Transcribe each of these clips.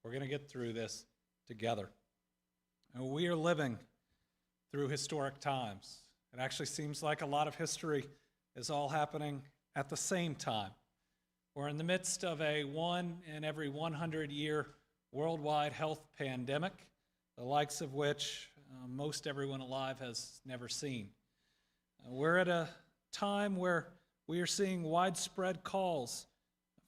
We're going to get through this together. And we are living through historic times. It actually seems like a lot of history is all happening at the same time. We're in the midst of a 1 in every 100-year worldwide health pandemic, the likes of which most everyone alive has never seen. We're at a time where we are seeing widespread calls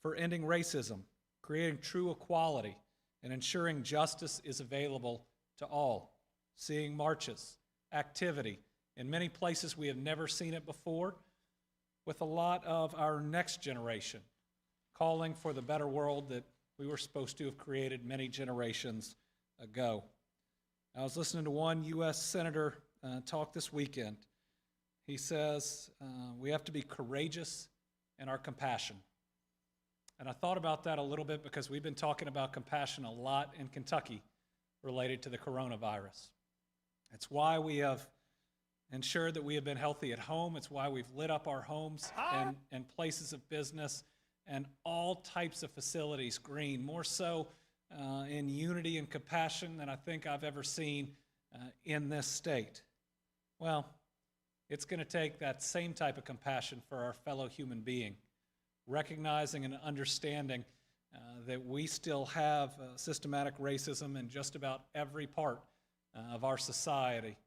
for ending racism, creating true equality, and ensuring justice is available to all. Seeing marches, activity, in many places we have never seen it before, with a lot of our next generation calling for the better world that we were supposed to have created many generations ago. I was listening to one U.S. Senator talk this weekend. He says, we have to be courageous in our compassion. And I thought about that a little bit because we've been talking about compassion a lot in Kentucky related to the coronavirus. It's why we have ensured that we have been healthy at home. It's why we've lit up our homes and places of business and all types of facilities green, more so in unity and compassion than I think I've ever seen in this state. Well, it's going to take that same type of compassion for our fellow human being, recognizing and understanding that we still have systematic racism in just about every part of our society,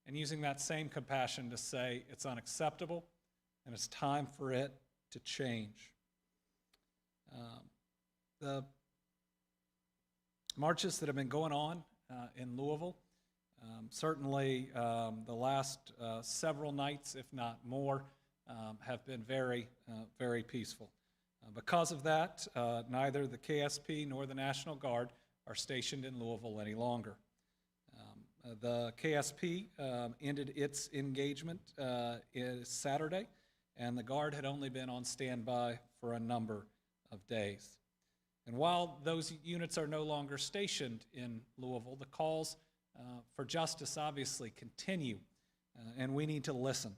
and using that same compassion to say it's unacceptable and it's time for it to change. The marches that have been going on in Louisville, certainly the last several nights, if not more, have been very, very peaceful. Because of that, neither the KSP nor the National Guard are stationed in Louisville any longer. The KSP ended its engagement Saturday, and the Guard had only been on standby for a number of days. And while those units are no longer stationed in Louisville, the calls for justice obviously continue, and we need to listen.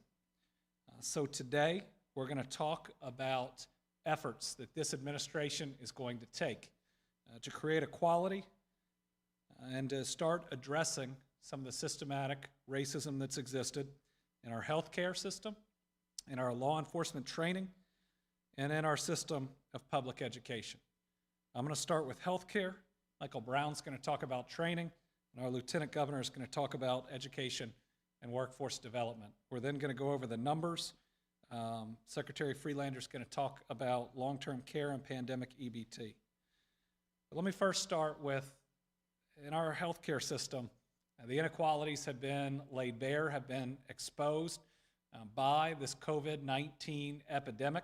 So today, we're going to talk about efforts that this administration is going to take to create equality and to start addressing some of the systematic racism that's existed in our healthcare system, in our law enforcement training, and in our system of public education. I'm going to start with healthcare. Michael Brown's going to talk about training, and our Lieutenant Governor is going to talk about education and workforce development. We're then going to go over the numbers. Secretary Freelander is going to talk about long-term care and pandemic EBT. But let me first start with, in our healthcare system, the inequalities have been laid bare, have been exposed by this COVID-19 epidemic,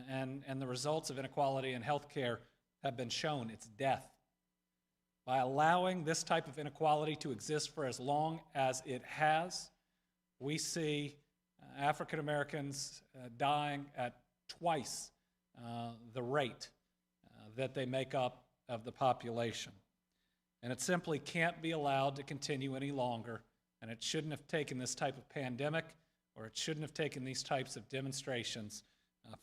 and the results of inequality in healthcare have been shown. It's death. By allowing this type of inequality to exist for as long as it has, we see African Americans dying at twice the rate that they make up of the population. And it simply can't be allowed to continue any longer, and it shouldn't have taken this type of pandemic, or it shouldn't have taken these types of demonstrations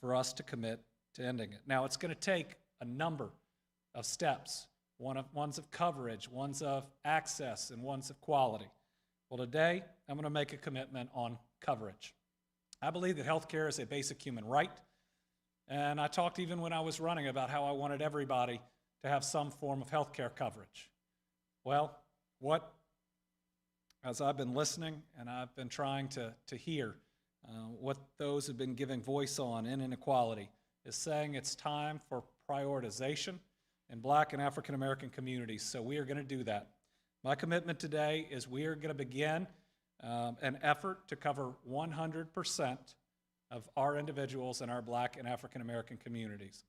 for us to commit to ending it. Now, it's going to take a number of steps, ones of coverage, ones of access, and ones of quality. Well, today, I'm going to make a commitment on coverage. I believe that healthcare is a basic human right, and I talked even when I was running about how I wanted everybody to have some form of healthcare coverage. Well, as I've been listening and I've been trying to hear what those have been giving voice on in inequality is saying it's time for prioritization in Black and African American communities, so we are going to do that. My commitment today is we are going to begin an effort to cover 100% of our individuals in our Black and African American communities.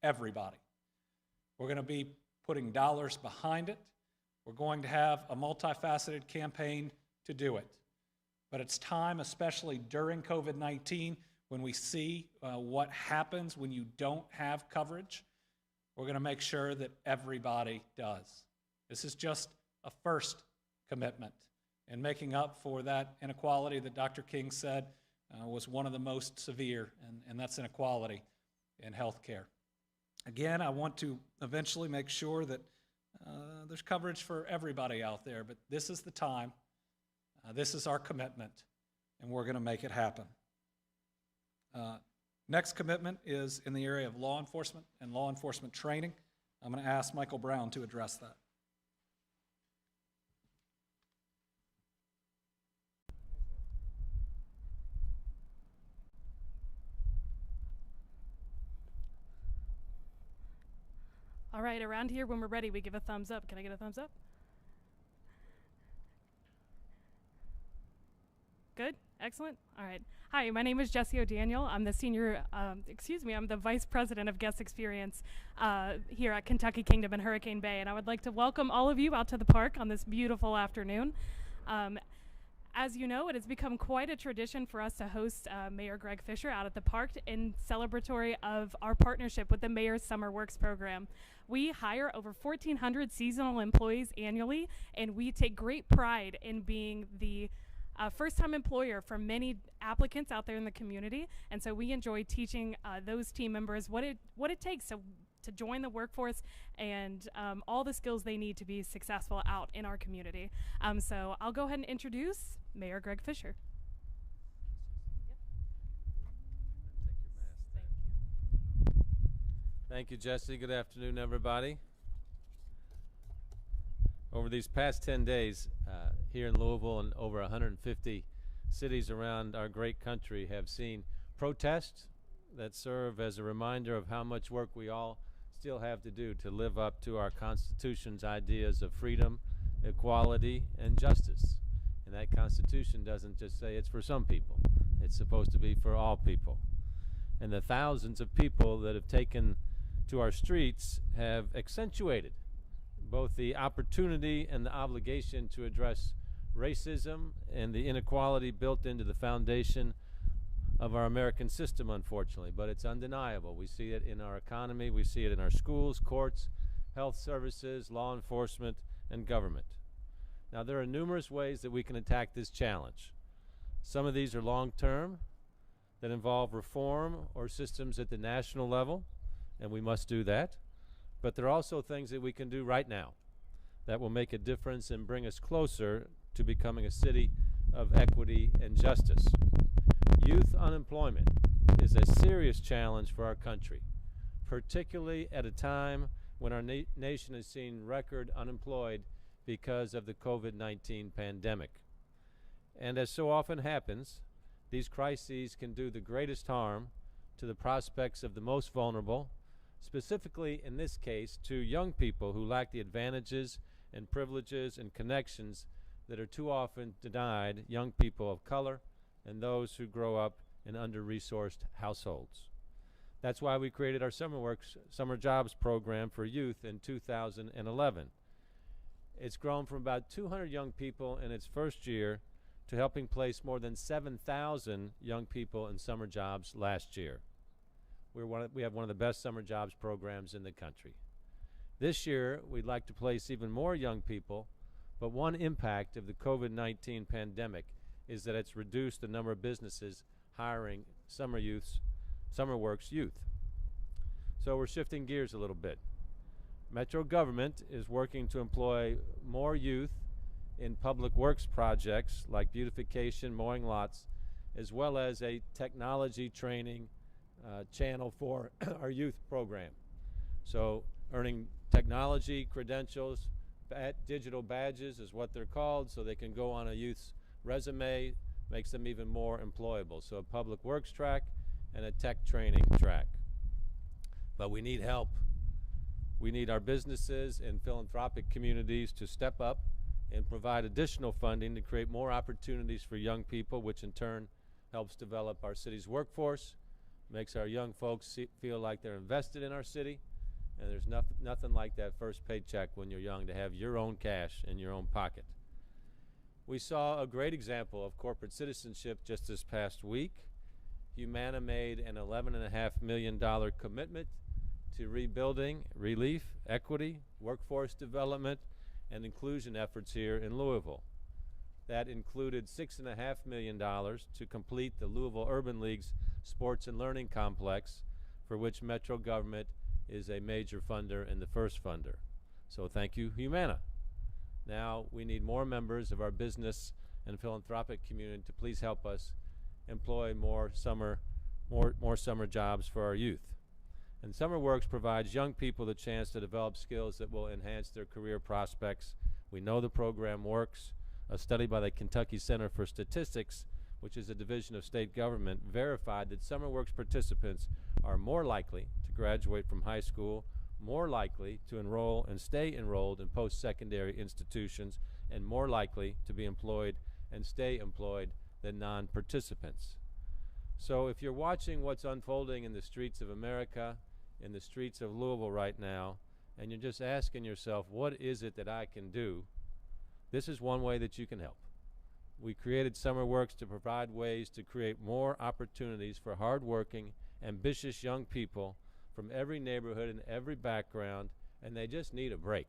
Everybody. We're going to be putting dollars behind it. We're going to have a multifaceted campaign to do it. But it's time, especially during COVID-19, when we see what happens when you don't have coverage, we're going to make sure that everybody does. This is just a first commitment in making up for that inequality that Dr. King said was one of the most severe, and that's inequality in healthcare. Again, I want to eventually make sure that There's coverage for everybody out there, but this is the time. This is our commitment, and we're going to make it happen. Next commitment is in the area of law enforcement and law enforcement training. I'm going to ask Michael Brown to address that. All right, around here when we're ready, we give a thumbs up. Can I get a thumbs up? Good? Excellent? All right. Hi, my name is Jessie O'Daniel. I'm the I'm the Vice President of Guest Experience here at Kentucky Kingdom in Hurricane Bay, and I would like to welcome all of you out to the park on this beautiful afternoon. As you know, it has become quite a tradition for us to host Mayor Greg Fisher out at the park in celebratory of our partnership with the Mayor's Summer Works program. We hire over 1,400 seasonal employees annually, and we take great pride in being the first-time employer for many applicants out there in the community, and so we enjoy teaching those team members what it takes to join the workforce and all the skills they need to be successful out in our community. So I'll go ahead and introduce Mayor Greg Fisher. Thank you, Jessie. Good afternoon, everybody. Over these past 10 days here in Louisville and over 150 cities around our great country have seen protests that serve as a reminder of how much work we all still have to do to live up to our Constitution's ideas of freedom, equality, and justice. And that Constitution doesn't just say it's for some people. It's supposed to be for all people. And the thousands of people that have taken to our streets have accentuated both the opportunity and the obligation to address racism and the inequality built into the foundation of our American system, unfortunately. But it's undeniable. We see it in our economy, we see it in our schools, courts, health services, law enforcement, and government. Now, there are numerous ways that we can attack this challenge. Some of these are long-term, that involve reform or systems at the national level, and we must do that. But there are also things that we can do right now that will make a difference and bring us closer to becoming a city of equity and justice. Youth unemployment is a serious challenge for our country, particularly at a time when our nation has seen record unemployed because of the COVID-19 pandemic. And as so often happens, these crises can do the greatest harm to the prospects of the most vulnerable, specifically in this case to young people who lack the advantages and privileges and connections that are too often denied young people of color and those who grow up in under-resourced households. That's why we created our Summer Jobs program for youth in 2011. It's grown from about 200 young people in its first year to helping place more than 7,000 young people in summer jobs last year. We have one of the best summer jobs programs in the country. This year, we'd like to place even more young people, but one impact of the COVID-19 pandemic is that it's reduced the number of businesses hiring summer works youth. So we're shifting gears a little bit. Metro government is working to employ more youth in public works projects like beautification, mowing lots, as well as a technology training channel for our youth program. So earning technology credentials, digital badges is what they're called, so they can go on a youth's resume, makes them even more employable. So a public works track and a tech training track. But we need help. We need our businesses and philanthropic communities to step up and provide additional funding to create more opportunities for young people, which in turn helps develop our city's workforce, makes our young folks feel like they're invested in our city, and there's nothing like that first paycheck when you're young to have your own cash in your own pocket. We saw a great example of corporate citizenship just this past week. Humana made an $11.5 million commitment to rebuilding, relief, equity, workforce development, and inclusion efforts here in Louisville. That included $6.5 million to complete the Louisville Urban League's Sports and Learning Complex, for which Metro government is a major funder and the first funder. So thank you, Humana. Now we need more members of our business and philanthropic community to please help us employ more summer jobs for our youth. And SummerWorks provides young people the chance to develop skills that will enhance their career prospects. We know the program works. A study by the Kentucky Center for Statistics, which is a division of state government, verified that SummerWorks participants are more likely to graduate from high school, more likely to enroll and stay enrolled in post-secondary institutions, and more likely to be employed and stay employed than non-participants. So if you're watching what's unfolding in the streets of America, in the streets of Louisville right now, and you're just asking yourself, what is it that I can do? This is one way that you can help. We created SummerWorks to provide ways to create more opportunities for hardworking, ambitious young people from every neighborhood and every background, and they just need a break.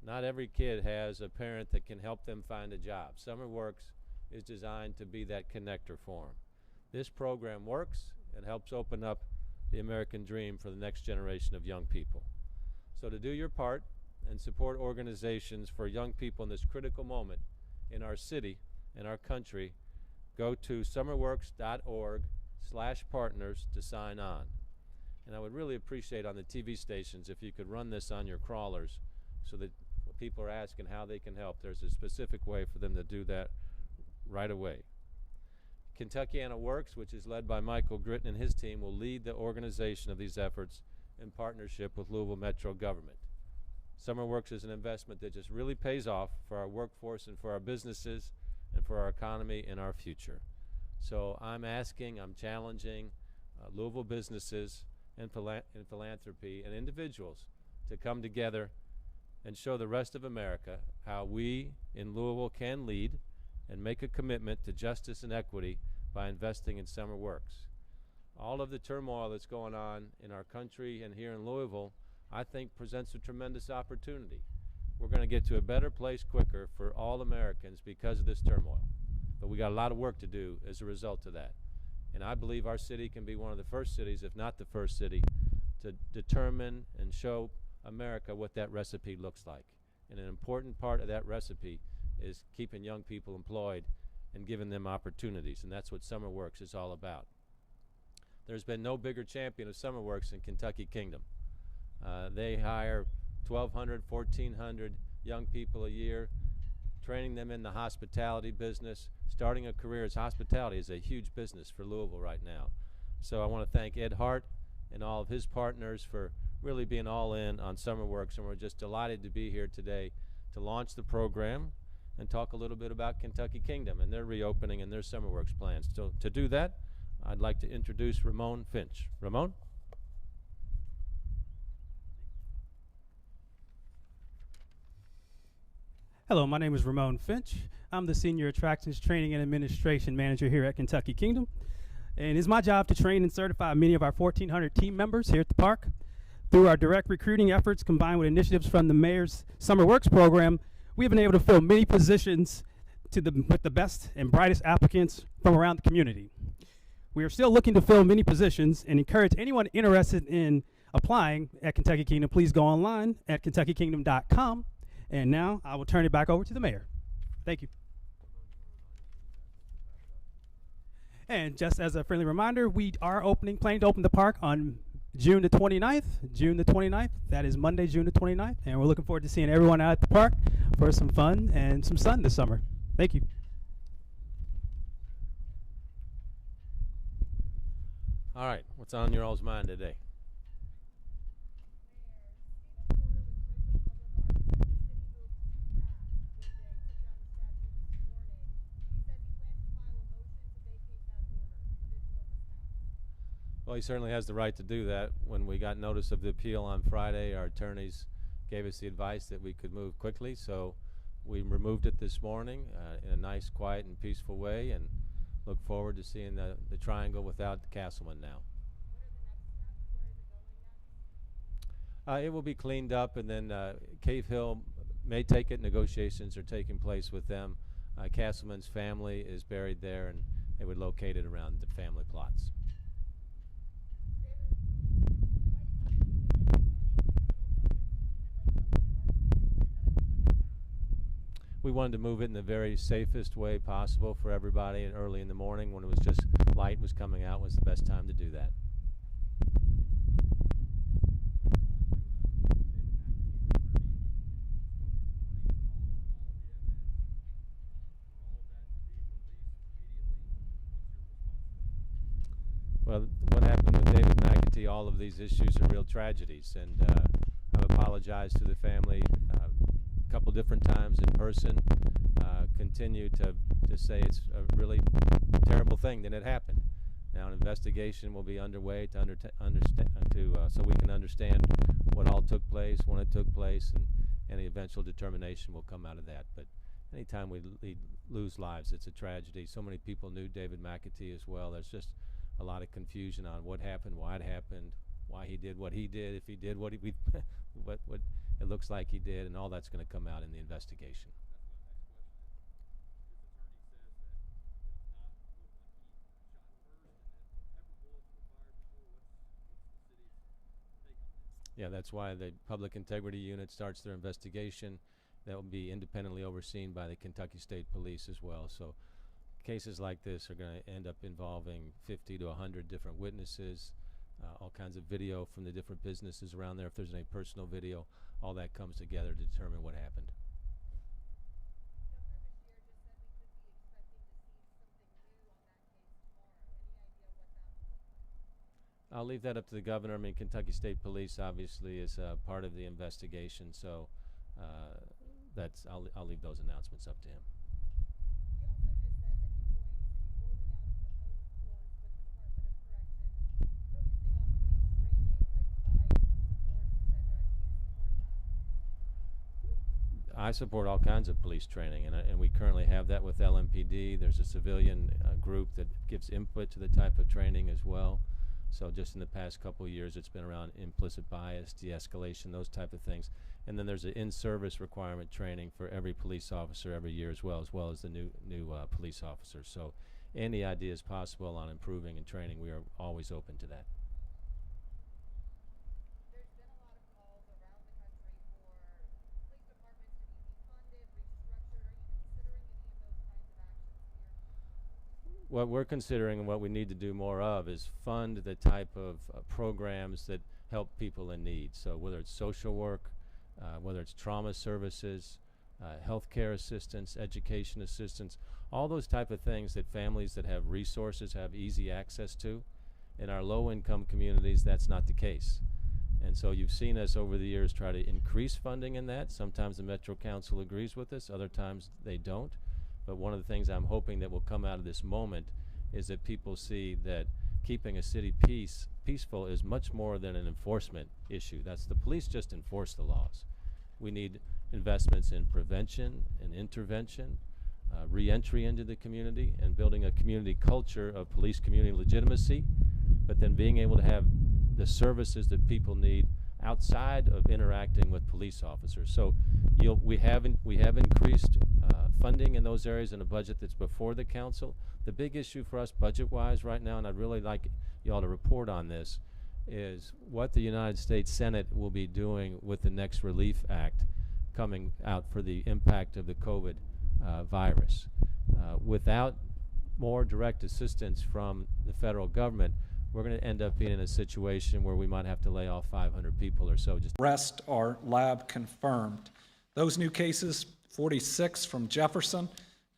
Not every kid has a parent that can help them find a job. SummerWorks is designed to be that connector for them. This program works and helps open up the American dream for the next generation of young people. So to do your part and support organizations for young people in this critical moment in our city and our country, go to summerworks.org/partners to sign on. And I would really appreciate on the TV stations if you could run this on your crawlers so that when people are asking how they can help, there's a specific way for them to do that right away. Kentuckiana Works, which is led by Michael Gritton and his team, will lead the organization of these efforts in partnership with Louisville Metro government. SummerWorks is an investment that just really pays off for our workforce and for our businesses and for our economy and our future. So I'm challenging Louisville businesses and philanthropy and individuals to come together and show the rest of America how we in Louisville can lead and make a commitment to justice and equity by investing in SummerWorks. All of the turmoil that's going on in our country and here in Louisville, I think presents a tremendous opportunity. We're going to get to a better place quicker for all Americans because of this turmoil. But we got a lot of work to do as a result of that. And I believe our city can be one of the first cities, if not the first city, to determine and show America what that recipe looks like. And an important part of that recipe is keeping young people employed and giving them opportunities. And that's what SummerWorks is all about. There's been no bigger champion of SummerWorks in Kentucky Kingdom. They hire 1,200, 1,400 young people a year, training them in the hospitality business. Starting a career as hospitality is a huge business for Louisville right now. So I want to thank Ed Hart and all of his partners for really being all in on SummerWorks, and we're just delighted to be here today to launch the program and talk a little bit about Kentucky Kingdom and their reopening and their SummerWorks plans. So to do that, I'd like to introduce Ramon Finch. Ramon? Hello, my name is Ramon Finch. I'm the Senior Attractions Training and Administration Manager here at Kentucky Kingdom. And it's my job to train and certify many of our 1,400 team members here at the park. Through our direct recruiting efforts combined with initiatives from the Mayor's SummerWorks program, we've been able to fill many positions with the best and brightest applicants from around the community. We are still looking to fill many positions and encourage anyone interested in applying at Kentucky Kingdom, please go online at KentuckyKingdom.com. And now I will turn it back over to the mayor. Thank you. And just as a friendly reminder, we are planning to open the park on June the 29th. That is Monday, June the 29th. And we're looking forward to seeing everyone out at the park for some fun and some sun this summer. Thank you. All right, what's on your all's mind today? Well, he certainly has the right to do that. When we got notice of the appeal on Friday, our attorneys gave us the advice that we could move quickly, so we removed it this morning in a nice, quiet, and peaceful way, and look forward to seeing the triangle without the Castleman now. It will be cleaned up, and then Cave Hill may take it. Negotiations are taking place with them. Castleman's family is buried there, and they would locate it around the family plots. we wanted to move it in the very safest way possible for everybody, and early in the morning when it was just light was coming out was the best time to do that. Well, what happened with David McAtee, all of these issues are real tragedies, and I've apologized to the family a couple different times in person, continue to say it's a really terrible thing that it happened. Now an investigation will be underway to so we can understand what all took place, when it took place, and any eventual determination will come out of that. But anytime we lose lives, it's a tragedy. So many people knew David McAtee as well. There's just a lot of confusion on what happened, why it happened, why he did what he did, if he did what he what it looks like he did, and all that's going to come out in the investigation. Yeah, that's why the Public Integrity Unit starts their investigation. That will be independently overseen by the Kentucky State Police as well. So cases like this are going to end up involving 50 to 100 different witnesses, all kinds of video from the different businesses around there. If there's any personal video, all that comes together to determine what happened. I'll leave that up to the governor. I mean, Kentucky State Police obviously is part of the investigation, so I'll leave those announcements up to him. I support all kinds of police training, and we currently have that with LMPD. There's a civilian group that gives input to the type of training as well. So just in the past couple of years, it's been around implicit bias, de-escalation, those type of things. And then there's an in-service requirement training for every police officer every year as well as the new police officers. So any ideas possible on improving and training, we are always open to that. There's been a lot of calls around the country for police departments to be defunded, restructured. Are you considering any of those kinds of actions here? What we're considering and what we need to do more of is fund the type of programs that help people in need. So whether it's social work, whether it's trauma services, healthcare assistance, education assistance, all those type of things that families that have resources have easy access to. In our low-income communities, that's not the case. And so you've seen us over the years try to increase funding in that. Sometimes the Metro Council agrees with us, other times they don't. But one of the things I'm hoping that will come out of this moment is that people see that keeping a city peaceful is much more than an enforcement issue. That's the police just enforce the laws. We need investments in prevention and intervention, re-entry into the community, and building a community culture of police community legitimacy, but then being able to have the services that people need outside of interacting with police officers. So we have increased funding in those areas in a budget that's before the council. The big issue for us budget-wise right now, and I'd really like y'all to report on this, is what the United States Senate will be doing with the next Relief Act coming out for the impact of the COVID virus. Without more direct assistance from the federal government, we're going to end up being in a situation where we might have to lay off 500 people or so. Rest are lab confirmed. Those new cases, 46 from Jefferson.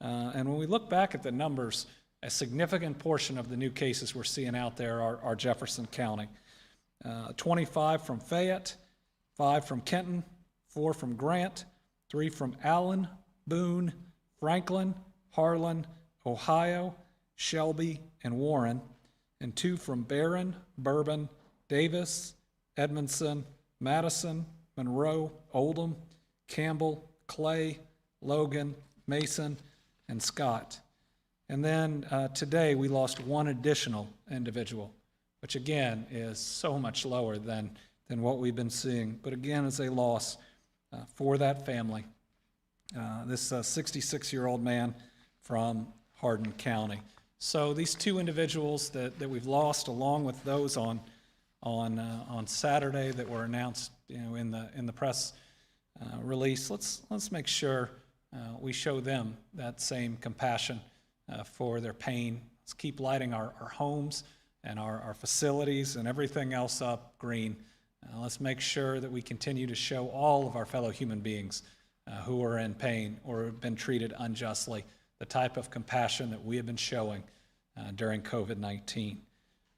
And when we look back at the numbers, a significant portion of the new cases we're seeing out there are Jefferson County. 25 from Fayette, 5 from Kenton, 4 from Grant, 3 from Allen, Boone, Franklin, Harlan, Ohio, Shelby, and Warren, and 2 from Barron, Bourbon, Davis, Edmondson, Madison, Monroe, Oldham, Campbell, Clay, Logan, Mason, and Scott. And then today we lost 1 additional individual, which again is so much lower than what we've been seeing. But again, is a loss for that family. This 66-year-old man from Hardin County. So these 2 individuals that we've lost, along with those on Saturday that were announced, in the press release, let's make sure we show them that same compassion for their pain. Let's keep lighting our homes and our facilities and everything else up green. Let's make sure that we continue to show all of our fellow human beings who are in pain or have been treated unjustly the type of compassion that we have been showing during COVID-19.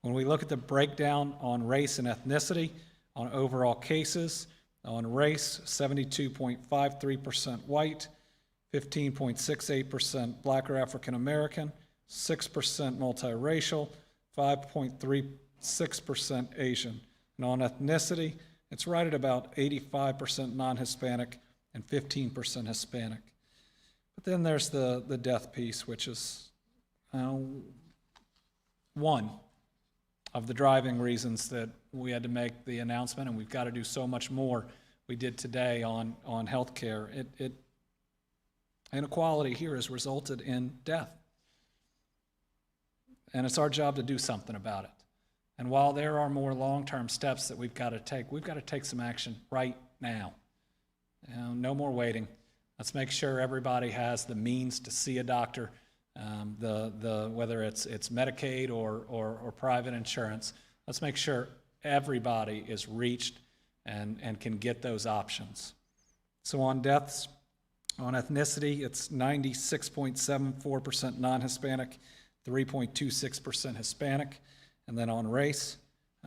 When we look at the breakdown on race and ethnicity, on overall cases, on race, 72.53% white, 15.68% Black or African American, 6% multiracial, 5.36% Asian. And on ethnicity, it's right at about 85% non-Hispanic and 15% Hispanic. But then there's the death piece, which is one of the driving reasons that we had to make the announcement, and we've got to do so much more we did today on health care. Inequality here has resulted in death. And it's our job to do something about it. And while there are more long-term steps that we've got to take some action right now. No more waiting. Let's make sure everybody has the means to see a doctor, whether it's Medicaid or private insurance. Let's make sure everybody is reached and can get those options. So on deaths, on ethnicity, it's 96.74% non-Hispanic, 3.26% Hispanic. And then on race,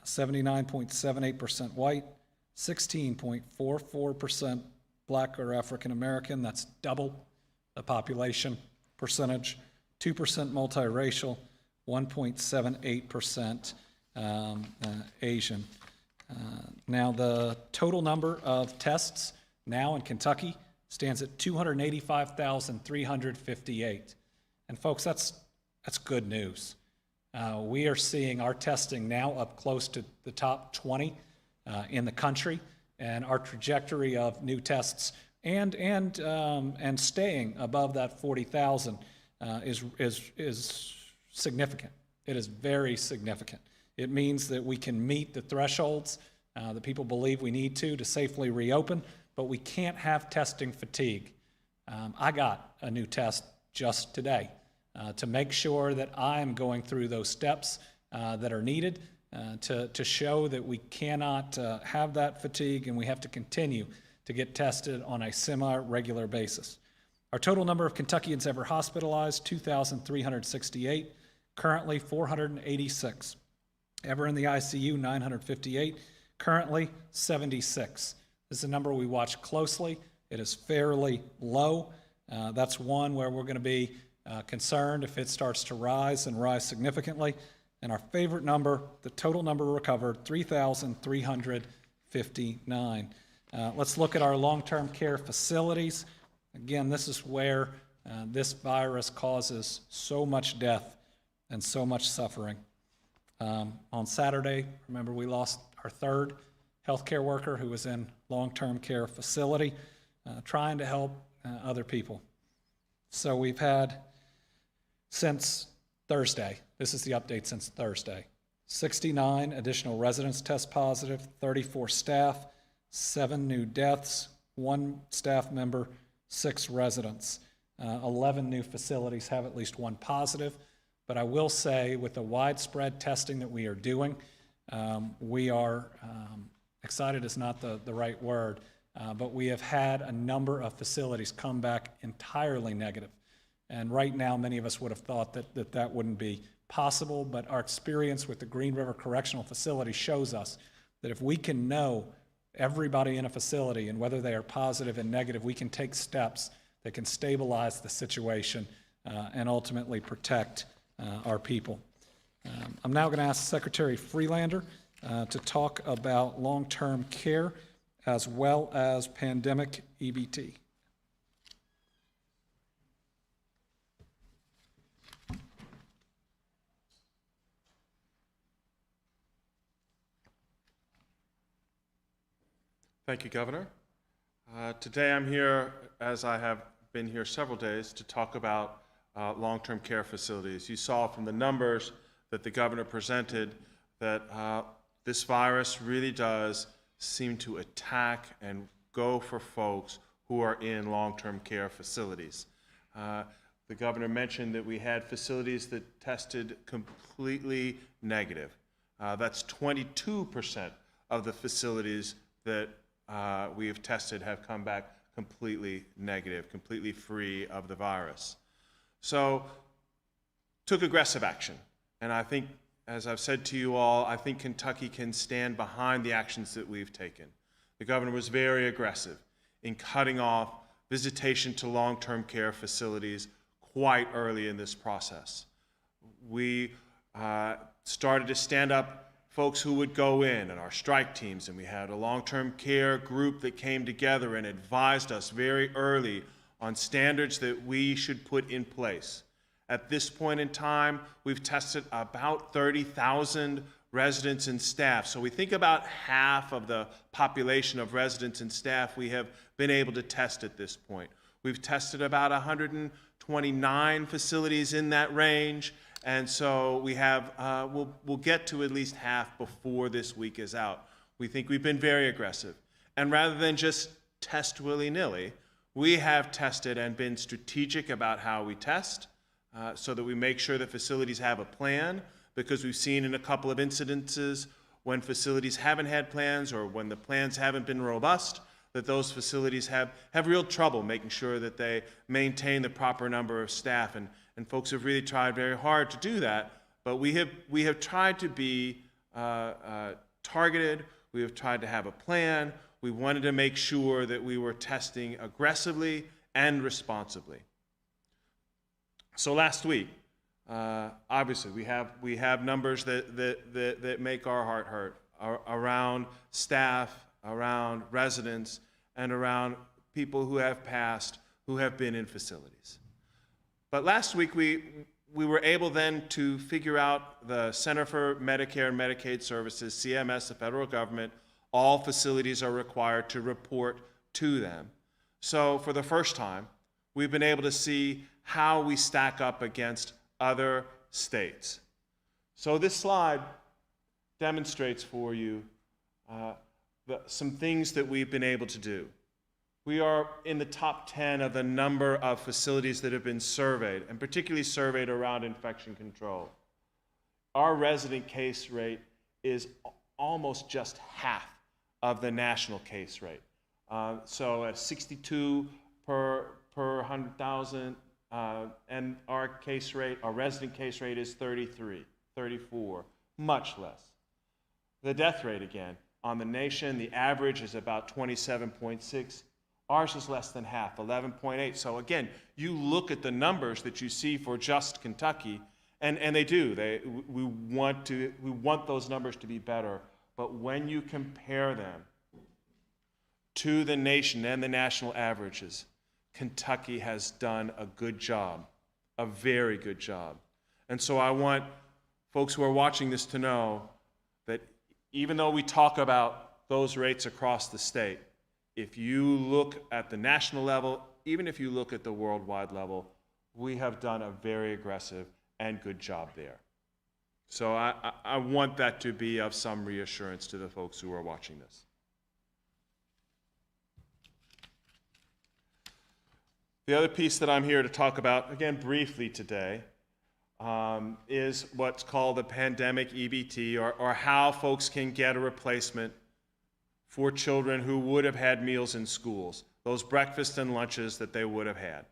79.78% white, 16.44% Black or African American, that's double the population percentage, 2% multiracial, 1.78% Asian. Now the total number of tests now in Kentucky stands at 285,358. And folks, that's good news. We are seeing our testing now up close to the top 20 in the country, and our trajectory of new tests and staying above that 40,000 is significant. It is very significant. It means that we can meet the thresholds that people believe we need to safely reopen, but we can't have testing fatigue. I got a new test just today to make sure that I'm going through those steps that are needed to show that we cannot have that fatigue, and we have to continue to get tested on a semi-regular basis. Our total number of Kentuckians ever hospitalized, 2,368, currently 486. Ever in the ICU, 958, currently 76. This is a number we watch closely. It is fairly low. That's one where we're going to be concerned if it starts to rise and rise significantly. And our favorite number, the total number recovered, 3,359. Let's look at our long-term care facilities. Again, this is where this virus causes so much death and so much suffering. On Saturday, remember, we lost our third healthcare worker who was in long-term care facility trying to help other people. So we've had, since Thursday, this is the update since Thursday, 69 additional residents test positive, 34 staff, 7 new deaths, 1 staff member, 6 residents. 11 new facilities have at least 1 positive. But I will say, with the widespread testing that we are doing, we are, excited is not the right word, but we have had a number of facilities come back entirely negative. And right now, many of us would have thought that wouldn't be possible, but our experience with the Green River Correctional Facility shows us that if we can know everybody in a facility and whether they are positive and negative, we can take steps that can stabilize the situation and ultimately protect our people. I'm now going to ask Secretary Freelander to talk about long-term care as well as pandemic EBT. Thank you, Governor. Today I'm here, as I have been here several days, to talk about long-term care facilities. You saw from the numbers that the Governor presented that this virus really does seem to attack and go for folks who are in long-term care facilities. The governor mentioned that we had facilities that tested completely negative. That's 22% of the facilities that we have tested have come back completely negative, completely free of the virus. So, took aggressive action. And I think, as I've said to you all, I think Kentucky can stand behind the actions that we've taken. The governor was very aggressive in cutting off visitation to long-term care facilities quite early in this process. We started to stand up folks who would go in and our strike teams, and we had a long-term care group that came together and advised us very early on standards that we should put in place. At this point in time, we've tested about 30,000 residents and staff. So we think about half of the population of residents and staff we have been able to test at this point. We've tested about 129 facilities in that range, and so we have, we'll get to at least half before this week is out. We think we've been very aggressive. And rather than just test willy-nilly, we have tested and been strategic about how we test, so that we make sure that facilities have a plan, because we've seen in a couple of incidences when facilities haven't had plans or when the plans haven't been robust, that those facilities have real trouble making sure that they maintain the proper number of staff. And folks have really tried very hard to do that, but we have tried to be targeted. We have tried to have a plan. We wanted to make sure that we were testing aggressively and responsibly. So last week, obviously, we have numbers that make our heart hurt around staff, around residents, and around people who have passed, who have been in facilities. But last week, we were able then to figure out the Center for Medicare and Medicaid Services, CMS, the federal government, all facilities are required to report to them. So for the first time, we've been able to see how we stack up against other states. So this slide demonstrates for you some things that we've been able to do. We are in the top 10 of the number of facilities that have been surveyed, and particularly surveyed around infection control. Our resident case rate is almost just half of the national case rate. So at 62 per 100,000, and our case rate, our resident case rate is 33, 34, much less. The death rate, again, on the nation, the average is about 27.6. Ours is less than half, 11.8. So again, you look at the numbers that you see for just Kentucky, and they do. We want those numbers to be better. But when you compare them to the nation and the national averages, Kentucky has done a good job, a very good job. And so I want folks who are watching this to know that even though we talk about those rates across the state, if you look at the national level, even if you look at the worldwide level, we have done a very aggressive and good job there. So I want that to be of some reassurance to the folks who are watching this. The other piece that I'm here to talk about, again, briefly today, is what's called the pandemic EBT, or how folks can get a replacement for children who would have had meals in schools, those breakfasts and lunches that they would have had.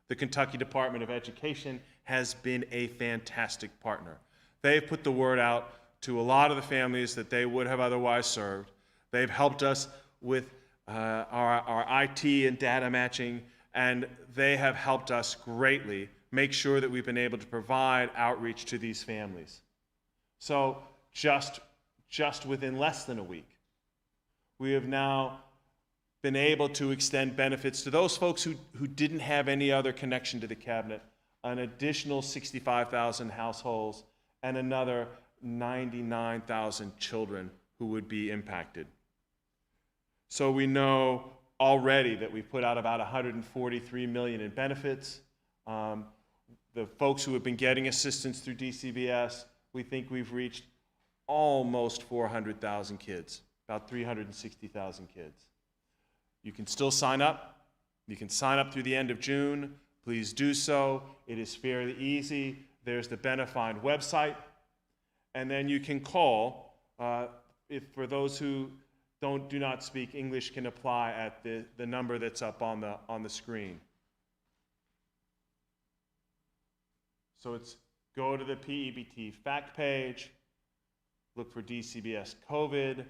The Kentucky Department of Education has been a fantastic partner. They've put the word out to a lot of the families that they would have otherwise served. They've helped us with our IT and data matching, and they have helped us greatly make sure that we've been able to provide outreach to these families. So just within less than a week, we have now been able to extend benefits to those folks who didn't have any other connection to the cabinet, an additional 65,000 households, and another 99,000 children who would be impacted. So we know already that we've put out about $143 million in benefits. The folks who have been getting assistance through DCBS, we think we've reached almost 400,000 kids, about 360,000 kids. You can still sign up. You can sign up through the end of June. Please do so. It is fairly easy. There's the Benefind website. And then you can call, if for those who do not speak English, can apply at the number that's up on the screen. So it's go to the PEBT fact page, look for DCBS COVID.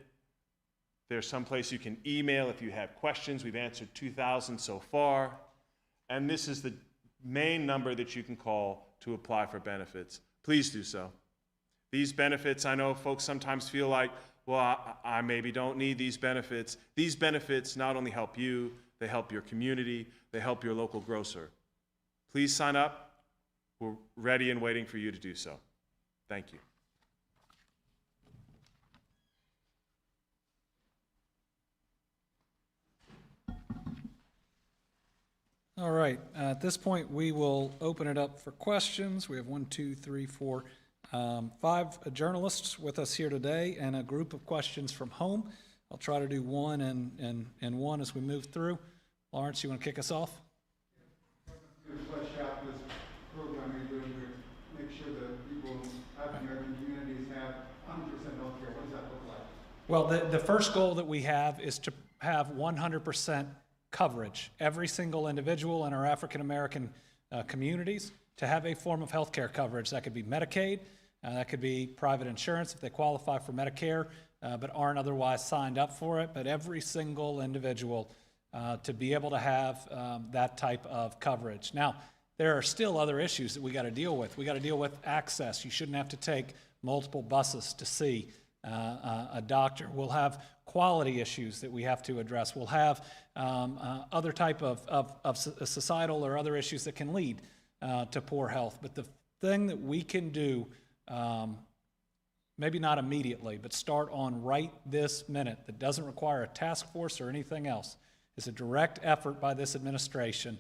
There's some place you can email if you have questions. We've answered 2,000 so far. And this is the main number that you can call to apply for benefits. Please do so. These benefits, I know folks sometimes feel like, well, I maybe don't need these benefits. These benefits not only help you, they help your community, they help your local grocer. Please sign up. We're ready and waiting for you to do so. Thank you. All right, at this point, we will open it up for questions. We have 5 journalists with us here today and a group of questions from home. I'll try to do one and one as we move through. Lawrence, you want to kick us off? To flesh out this program you're doing to make sure that people in African American communities have 100% health care. What does that look like? Well, the first goal that we have is to have 100% coverage. Every single individual in our African American communities to have a form of health care coverage. That could be Medicaid, that could be private insurance if they qualify for Medicare but aren't otherwise signed up for it. But every single individual to be able to have that type of coverage. Now, there are still other issues that we got to deal with. We got to deal with access. You shouldn't have to take multiple buses to see a doctor. We'll have quality issues that we have to address. We'll have other type of societal or other issues that can lead to poor health. But the thing that we can do, maybe not immediately, but start on right this minute, that doesn't require a task force or anything else, is a direct effort by this administration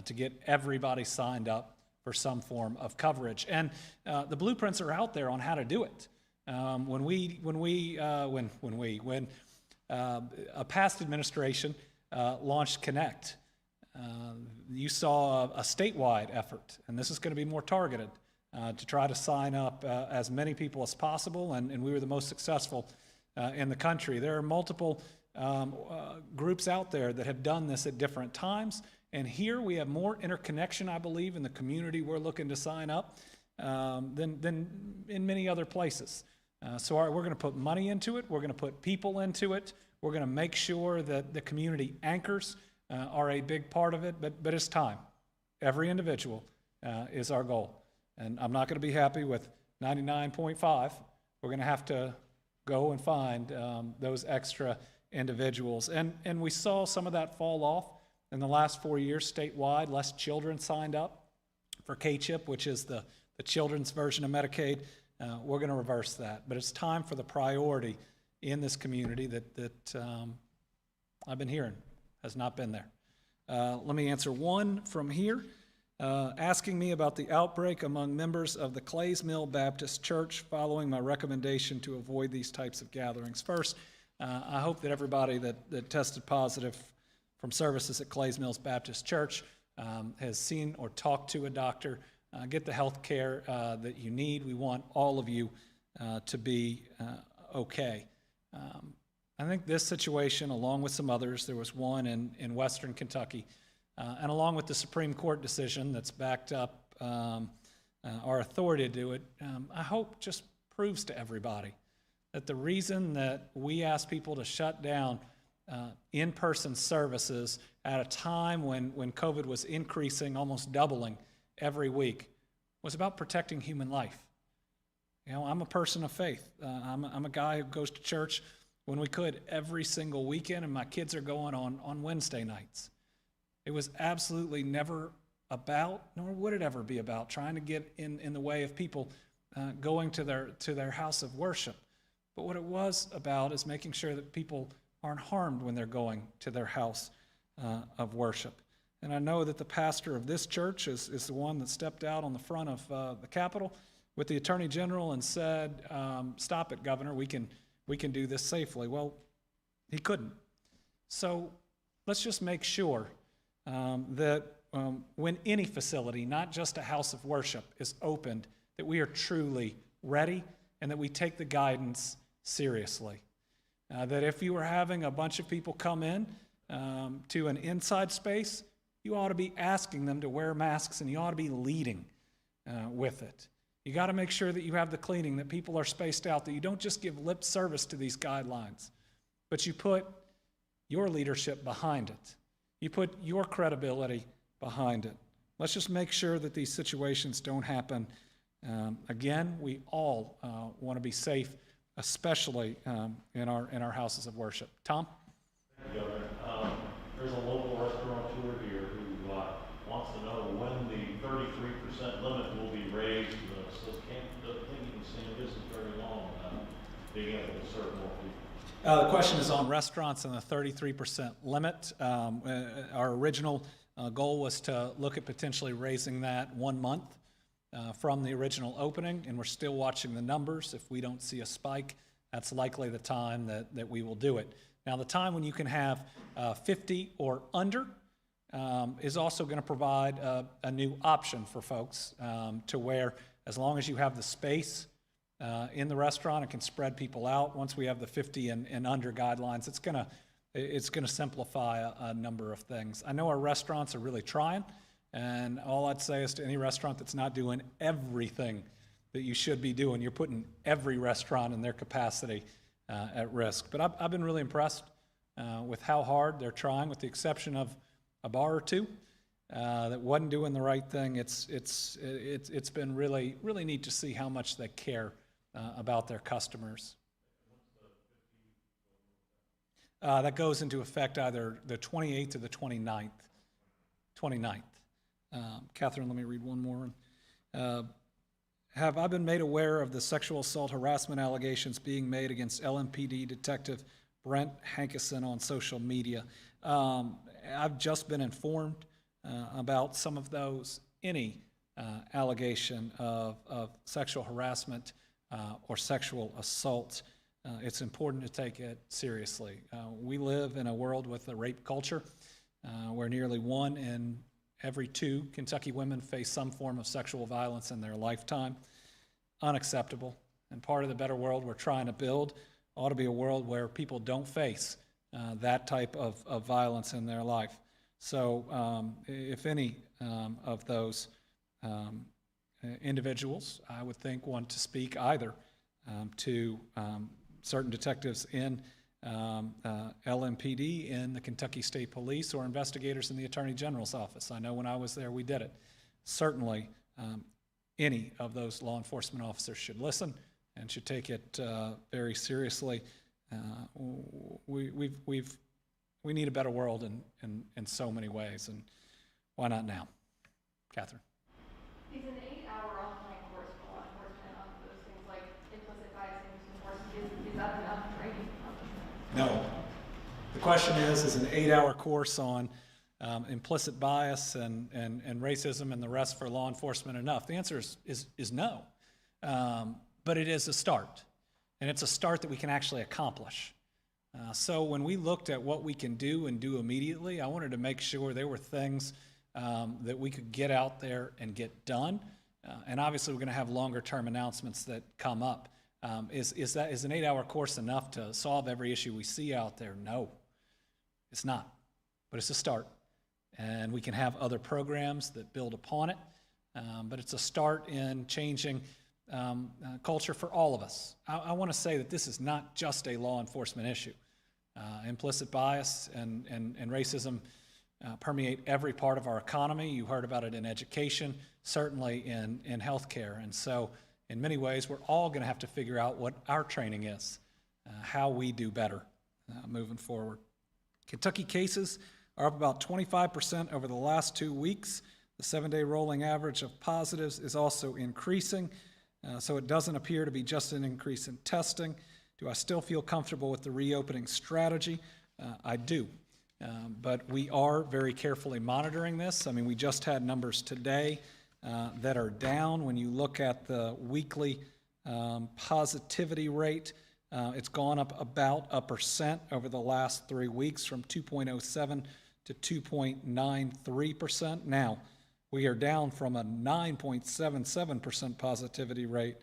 to get everybody signed up for some form of coverage. And the blueprints are out there on how to do it. When a past administration launched Connect, you saw a statewide effort, and this is going to be more targeted to try to sign up as many people as possible, and we were the most successful in the country. There are multiple groups out there that have done this at different times, and here we have more interconnection, I believe, in the community we're looking to sign up than in many other places. So we're going to put money into it. We're going to put people into it. We're going to make sure that the community anchors are a big part of it, but it's time. Every individual is our goal. And I'm not going to be happy with 99.5. We're going to have to go and find those extra individuals. And we saw some of that fall off in the last 4 years statewide. Less children signed up for K-CHIP, which is the children's version of Medicaid. We're going to reverse that. But it's time for the priority in this community that I've been hearing has not been there. Let me answer one from here, asking me about the outbreak among members of the Clays Mill Baptist Church following my recommendation to avoid these types of gatherings. First, I hope that everybody that tested positive from services at Clays Mills Baptist Church has seen or talked to a doctor. Get the health care that you need. We want all of you to be okay. I think this situation, along with some others, there was one in Western Kentucky, and along with the Supreme Court decision that's backed up our authority to do it, I hope just proves to everybody that the reason that we asked people to shut down in-person services at a time when COVID was increasing, almost doubling every week, was about protecting human life. You know, I'm a person of faith. I'm a guy who goes to church when we could every single weekend, and my kids are going on Wednesday nights. It was absolutely never about, nor would it ever be about, trying to get in the way of people going to their house of worship. But what it was about is making sure that people aren't harmed when they're going to their house of worship. And I know that the pastor of this church is the one that stepped out on the front of the Capitol with the Attorney General and said, "Stop it, Governor. We can do this safely." Well, he couldn't. So let's just make sure that when any facility, not just a house of worship, is opened, that we are truly ready and that we take the guidance seriously. That if you are having a bunch of people come in to an inside space, you ought to be asking them to wear masks and you ought to be leading with it. You got to make sure that you have the cleaning, that people are spaced out, that you don't just give lip service to these guidelines, but you put your leadership behind it. You put your credibility behind it. Let's just make sure that these situations don't happen again. We all want to be safe, especially in our houses of worship. Tom? Thank you, Governor. There's a local restaurateur here who wants to know when the 33% limit will be raised. So doesn't think you can stay in business very long being able to serve more people. The question is on restaurants and the 33% limit. Our original goal was to look at potentially raising that 1 month from the original opening, and we're still watching the numbers. If we don't see a spike, that's likely the time that we will do it. Now, the time when you can have 50 or under is also going to provide a new option for folks to where, as long as you have the space in the restaurant, it can spread people out. Once we have the 50 and under guidelines, it's going to simplify a number of things. I know our restaurants are really trying, and all I'd say is to any restaurant that's not doing everything that you should be doing, you're putting every restaurant and their capacity at risk. But I've been really impressed with how hard they're trying, with the exception of a bar or two that wasn't doing the right thing. It's been really, really neat to see how much they care about their customers. That goes into effect either the 28th or the 29th. 29th. Catherine, let me read one more. Have I been made aware of the sexual assault harassment allegations being made against LMPD Detective Brent Hankison on social media? I've just been informed about some of those. Any allegation of sexual harassment or sexual assault, it's important to take it seriously. We live in a world with a rape culture where nearly 1 in every 2 Kentucky women face some form of sexual violence in their lifetime. Unacceptable. And part of the better world we're trying to build ought to be a world where people don't face that type of violence in their life. So if any of those individuals, I would think, want to speak either to certain detectives in LMPD, in the Kentucky State Police, or investigators in the Attorney General's office. I know when I was there, we did it. Certainly, any of those law enforcement officers should listen and should take it very seriously. We need a better world in so many ways, and why not now? Catherine. Is an 8-hour online course for law enforcement on those things like implicit bias and enforcement, is that enough training? No. The question is an 8-hour course on implicit bias and racism and the rest for law enforcement enough? The answer is no. But it is a start. And it's a start that we can actually accomplish. So when we looked at what we can do and do immediately, I wanted to make sure there were things that we could get out there and get done. And obviously we're going to have longer term announcements that come up. Is an 8-hour course enough to solve every issue we see out there? No, it's not, but it's a start. And we can have other programs that build upon it, but it's a start in changing culture for all of us. I want to say that this is not just a law enforcement issue. Implicit bias and racism permeate every part of our economy. You heard about it in education, certainly in healthcare. And so in many ways, we're all going to have to figure out what our training is, how we do better moving forward. Kentucky cases are up about 25% over the last 2 weeks. The 7-day rolling average of positives is also increasing, so it doesn't appear to be just an increase in testing. Do I still feel comfortable with the reopening strategy? I do, but we are very carefully monitoring this. I mean, we just had numbers today that are down. When you look at the weekly positivity rate, it's gone up about 1% over the last 3 weeks, from 2.07 to 2.93%. Now, we are down from a 9.77% positivity rate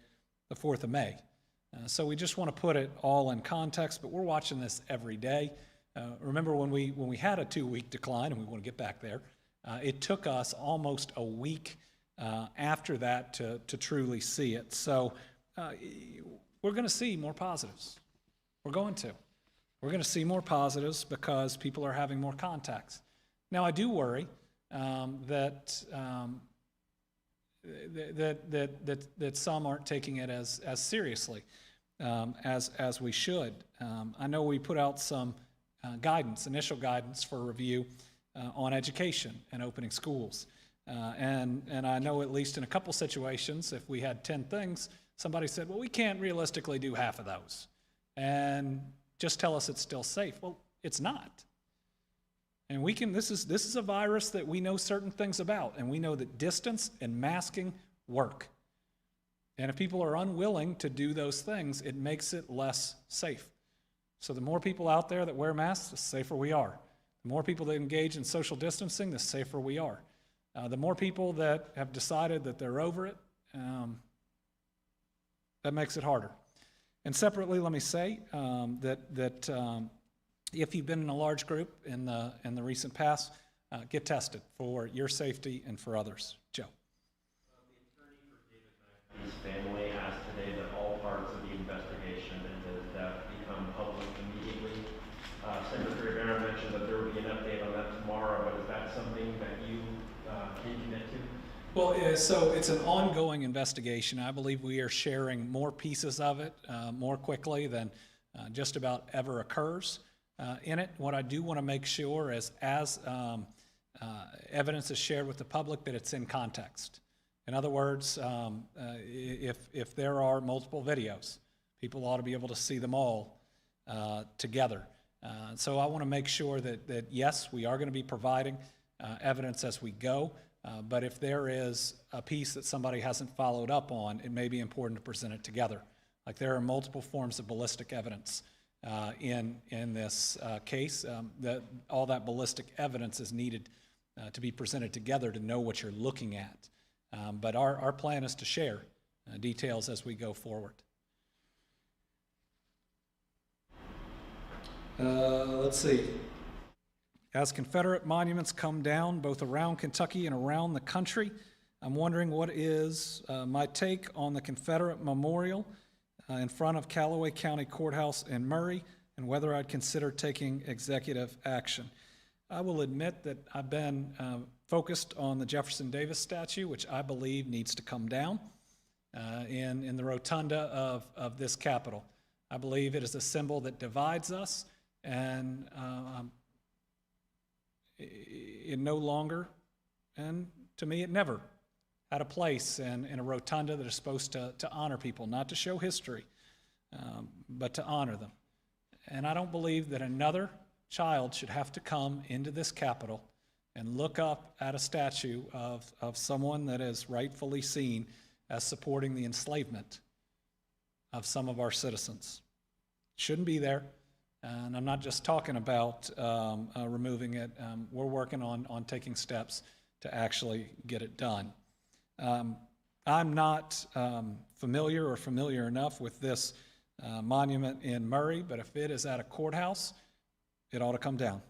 the 4th of May. So we just want to put it all in context, but we're watching this every day. Remember when we had a 2-week decline, and we want to get back there, it took us almost a week after that to truly see it. So we're going to see more positives. We're going to. We're going to see more positives because people are having more contacts. Now, I do worry that some aren't taking it as seriously as we should. I know we put out some initial guidance for review on education and opening schools. And I know at least in a couple situations, if we had 10 things, somebody said, well, we can't realistically do half of those. And just tell us it's still safe. Well, it's not. And this is a virus that we know certain things about, and we know that distance and masking work. And if people are unwilling to do those things, it makes it less safe. So the more people out there that wear masks, the safer we are. The more people that engage in social distancing, the safer we are. The more people that have decided that they're over it, that makes it harder. And separately, let me say that if you've been in a large group in the recent past, get tested for your safety and for others. Joe. The attorney for David McAfee's family asked today that all parts of the investigation into his death become public immediately. Secretary Barron mentioned that there would be an update on that tomorrow, but is that something that you can commit to? Well, so it's an ongoing investigation. I believe we are sharing more pieces of it more quickly than just about ever occurs in it. What I do want to make sure is as evidence is shared with the public, that it's in context. In other words, if there are multiple videos, people ought to be able to see them all together. So I want to make sure that yes, we are going to be providing evidence as we go. But if there is a piece that somebody hasn't followed up on, it may be important to present it together. Like there are multiple forms of ballistic evidence in this case. All that ballistic evidence is needed to be presented together to know what you're looking at. But our plan is to share details as we go forward. Let's see. As Confederate monuments come down both around Kentucky and around the country, I'm wondering what is my take on the Confederate Memorial in front of Callaway County Courthouse in Murray, and whether I'd consider taking executive action. I will admit that I've been focused on the Jefferson Davis statue, which I believe needs to come down in the rotunda of this Capitol. I believe it is a symbol that divides us, and it no longer, and to me it never, had a place in a rotunda that is supposed to honor people, not to show history, but to honor them. And I don't believe that another child should have to come into this Capitol and look up at a statue of someone that is rightfully seen as supporting the enslavement of some of our citizens. Shouldn't be there. And I'm not just talking about removing it. We're working on taking steps to actually get it done. I'm not familiar enough with this monument in Murray, but if it is at a courthouse, it ought to come down.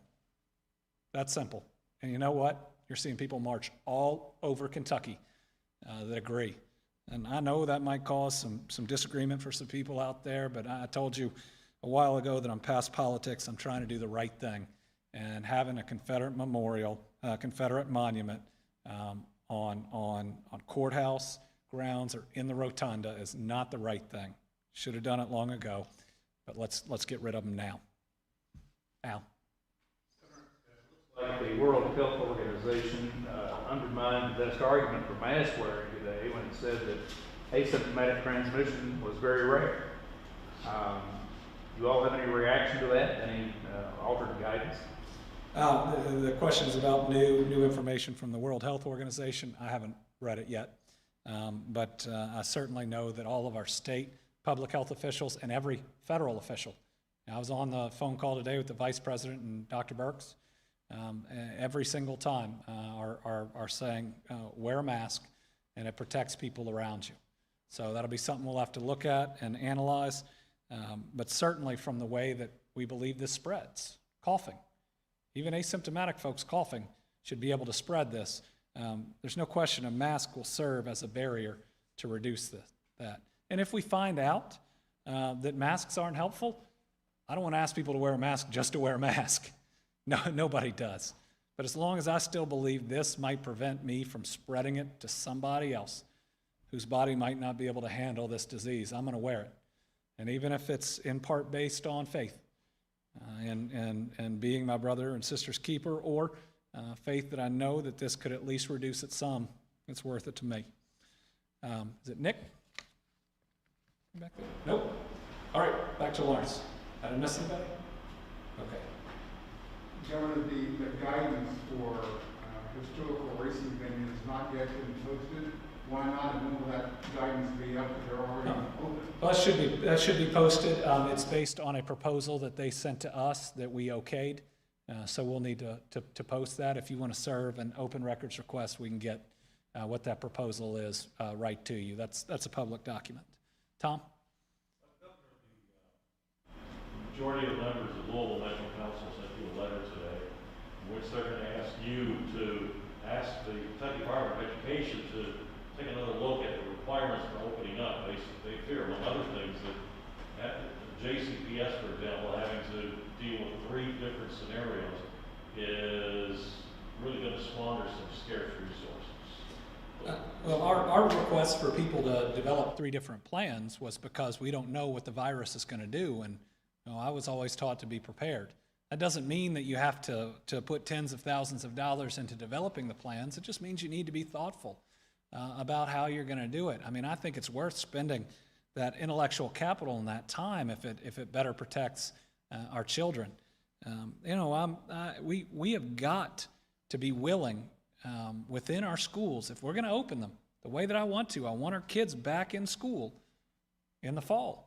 That's simple. And you know what? You're seeing people march all over Kentucky that agree. And I know that might cause some disagreement for some people out there, but I told you a while ago that I'm past politics. I'm trying to do the right thing. And having a Confederate memorial, Confederate monument on courthouse grounds or in the rotunda is not the right thing. Should have done it long ago, but let's get rid of them now. Al. Like the World Health Organization undermined the best argument for mask wearing today when it said that asymptomatic transmission was very rare. Do you all have any reaction to that? Any altered guidance? The question is about new information from the World Health Organization. I haven't read it yet, but I certainly know that all of our state public health officials and every federal official. I was on the phone call today with the Vice President and Dr. Birx, every single time are saying, wear a mask, and it protects people around you. So that'll be something we'll have to look at and analyze, but certainly from the way that we believe this spreads. Coughing, even asymptomatic folks coughing should be able to spread this. There's no question a mask will serve as a barrier to reduce that. And if we find out that masks aren't helpful, I don't want to ask people to wear a mask just to wear a mask. No, nobody does. But as long as I still believe this might prevent me from spreading it to somebody else whose body might not be able to handle this disease, I'm going to wear it. And even if it's in part based on faith and being my brother and sister's keeper, or faith that I know that this could at least reduce it some, it's worth it to me. Is it Nick? Back there? Nope. All right, back to Lawrence. I didn't miss anybody? Okay. Governor, the guidance for historical racing venues has not yet been posted. Why not? And when will that guidance be up if they're already open? Well, that should be posted. It's based on a proposal that they sent to us that we okayed. So we'll need to post that. If you want to serve an open records request, we can get what that proposal is right to you. That's a public document. Tom? The majority of the members of Louisville National Council sent you a letter today in which they're going to ask you to ask the Kentucky Department of Education to take another look at the requirements for opening up. They fear, among other things, that JCPS, for example, having to deal with 3 different scenarios is really going to squander some scarce resources. Well, our request for people to develop 3 different plans was because we don't know what the virus is going to do, and I was always taught to be prepared. That doesn't mean that you have to put tens of thousands of dollars into developing the plans. It just means you need to be thoughtful about how you're going to do it. I mean, I think it's worth spending that intellectual capital and that time if it better protects our children. We have got to be willing within our schools, if we're going to open them the way that I want our kids back in school in the fall.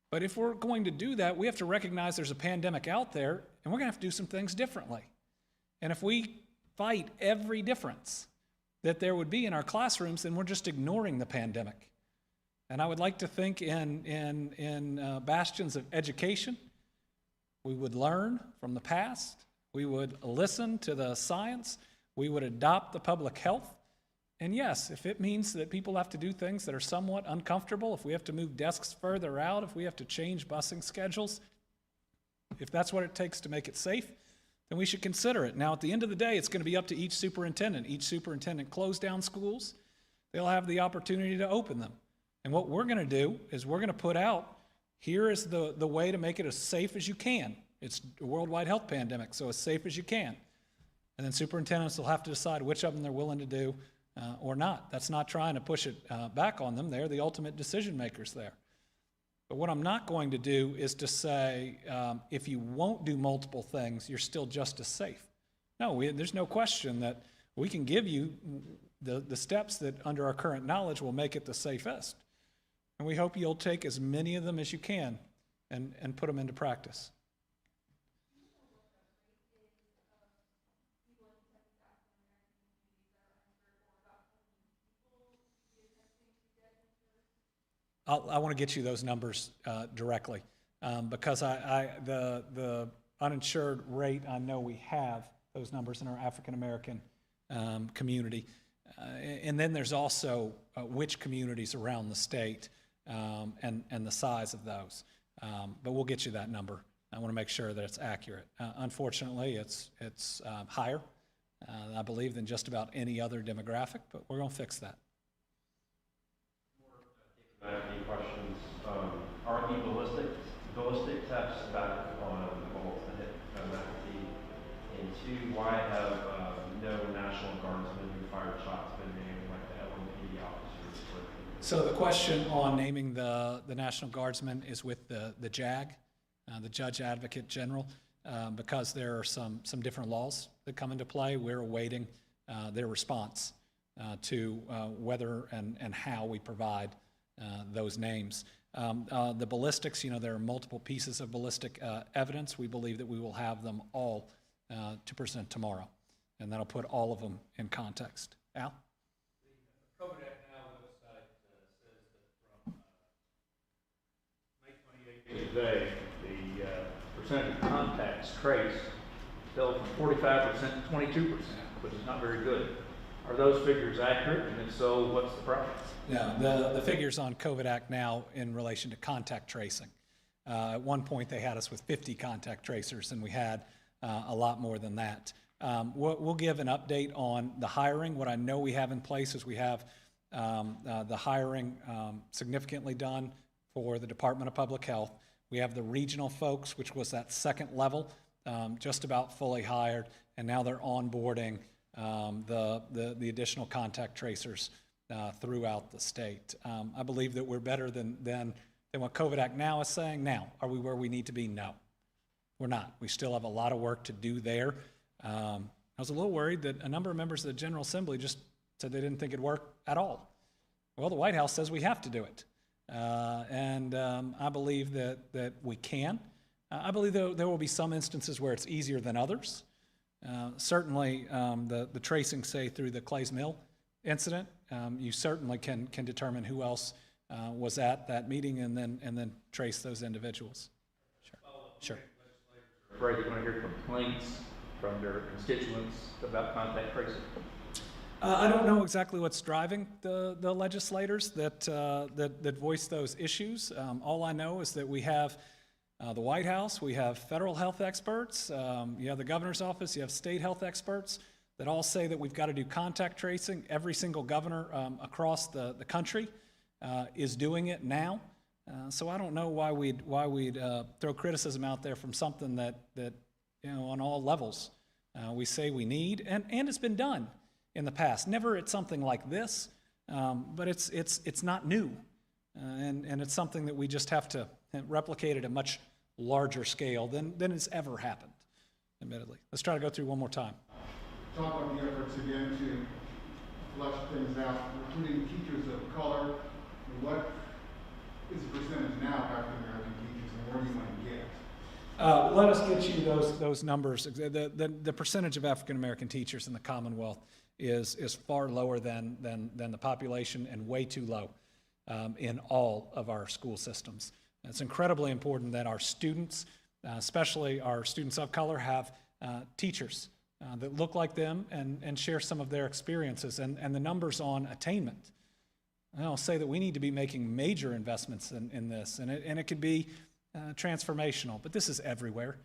But if we're going to do that, we have to recognize there's a pandemic out there, and we're going to have to do some things differently. And if we fight every difference that there would be in our classrooms, then we're just ignoring the pandemic. And I would like to think in bastions of education, we would learn from the past, we would listen to the science, we would adopt the public health. And yes, if it means that people have to do things that are somewhat uncomfortable, if we have to move desks further out, if we have to change busing schedules, if that's what it takes to make it safe, then we should consider it. Now, at the end of the day, it's going to be up to each superintendent. Each superintendent closed down schools. They'll have the opportunity to open them. And what we're going to do is we're going to put out, here is the way to make it as safe as you can. It's a worldwide health pandemic, so as safe as you can. And then superintendents will have to decide which of them they're willing to do or not. That's not trying to push it back on them. They're the ultimate decision makers there. But what I'm not going to do is to say, if you won't do multiple things, you're still just as safe. No, there's no question that we can give you the steps that under our current knowledge will make it the safest. And we hope you'll take as many of them as you can and put them into practice. I want to get you those numbers directly because the uninsured rate, I know we have those numbers in our African American community. And then there's also which communities around the state and the size of those. But we'll get you that number. I want to make sure that it's accurate. Unfortunately, it's higher, I believe, than just about any other demographic, but we're going to fix that. Any questions? Are the ballistic tests back on both the McAfee? And 2, why have no National Guardsmen who fired shots been named like the LMPD officers? So the question on naming the National Guardsmen is with the JAG, the Judge Advocate General, because there are some different laws that come into play. We're awaiting their response to whether and how we provide those names. The ballistics, there are multiple pieces of ballistic evidence. We believe that we will have them all to present tomorrow. And that'll put all of them in context. Al? The COVID Act Now website says that from May 28th today, the percentage of contacts traced fell from 45% to 22%, which is not very good. Are those figures accurate? And if so, what's the problem? Yeah, the figures on COVID Act Now in relation to contact tracing. At one point, they had us with 50 contact tracers, and we had a lot more than that. We'll give an update on the hiring. What I know we have in place is we have the hiring significantly done for the Department of Public Health. We have the regional folks, which was that second level, just about fully hired, and now they're onboarding the additional contact tracers throughout the state. I believe that we're better than what COVID Act Now is saying. Now, are we where we need to be? No, we're not. We still have a lot of work to do there. I was a little worried that a number of members of the General Assembly just said they didn't think it'd work at all. Well, the White House says we have to do it. And I believe that we can. I believe there will be some instances where it's easier than others. Certainly, the tracing, say, through the Clays Mill incident, you certainly can determine who else was at that meeting and then trace those individuals. Sure. Afraid they're going to hear complaints from their constituents about contact tracing. I don't know exactly what's driving the legislators that voice those issues. All I know is that we have the White House, we have federal health experts, you have the governor's office, you have state health experts that all say that we've got to do contact tracing. Every single governor across the country is doing it now. So I don't know why we'd throw criticism out there from something that on all levels we say we need, and it's been done in the past. Never at something like this, but it's not new, and it's something that we just have to replicate at a much larger scale than has ever happened, admittedly. Let's try to go through one more time. Talk about the efforts again to flush things out, recruiting teachers of color. What is the percentage now of African American teachers, and where do you want to get? Let us get you those numbers. The percentage of African American teachers in the Commonwealth is far lower than the population, and way too low in all of our school systems. It's incredibly important that our students, especially our students of color, have teachers that look like them and share some of their experiences. And the numbers on attainment, I'll say that we need to be making major investments in this, and it could be transformational, but this is everywhere.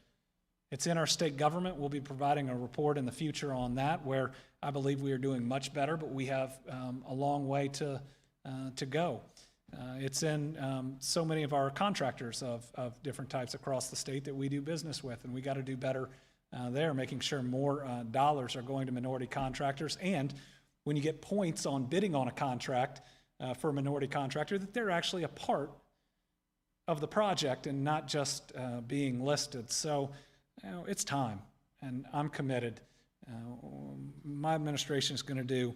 It's in our state government. We'll be providing a report in the future on that, where I believe we are doing much better, but we have a long way to go. It's in so many of our contractors of different types across the state that we do business with, and we got to do better there, making sure more dollars are going to minority contractors, and when you get points on bidding on a contract for a minority contractor, that they're actually a part of the project and not just being listed. So it's time, and I'm committed. My administration is going to do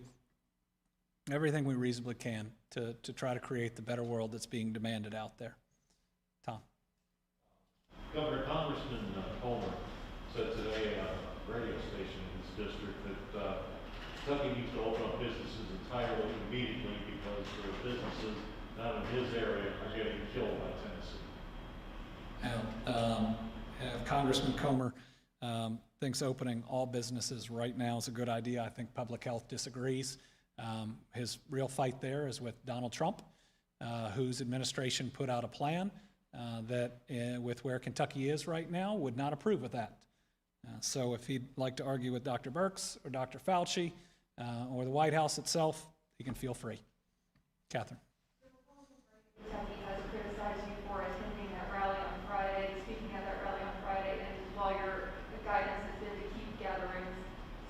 everything we reasonably can to try to create the better world that's being demanded out there. Tom. Governor, Congressman Comer said today on a radio station in his district that Kentucky needs to open up businesses entirely immediately because there are businesses not in his area are getting killed by Tennessee. Congressman Comer thinks opening all businesses right now is a good idea. I think public health disagrees. His real fight there is with Donald Trump, whose administration put out a plan that, with where Kentucky is right now, would not approve of that. So if he'd like to argue with Dr. Birx or Dr. Fauci or the White House itself, he can feel free. Catherine. Kentucky has criticized you for attending that rally on Friday, speaking at that rally on Friday, and while your guidance has been to keep gatherings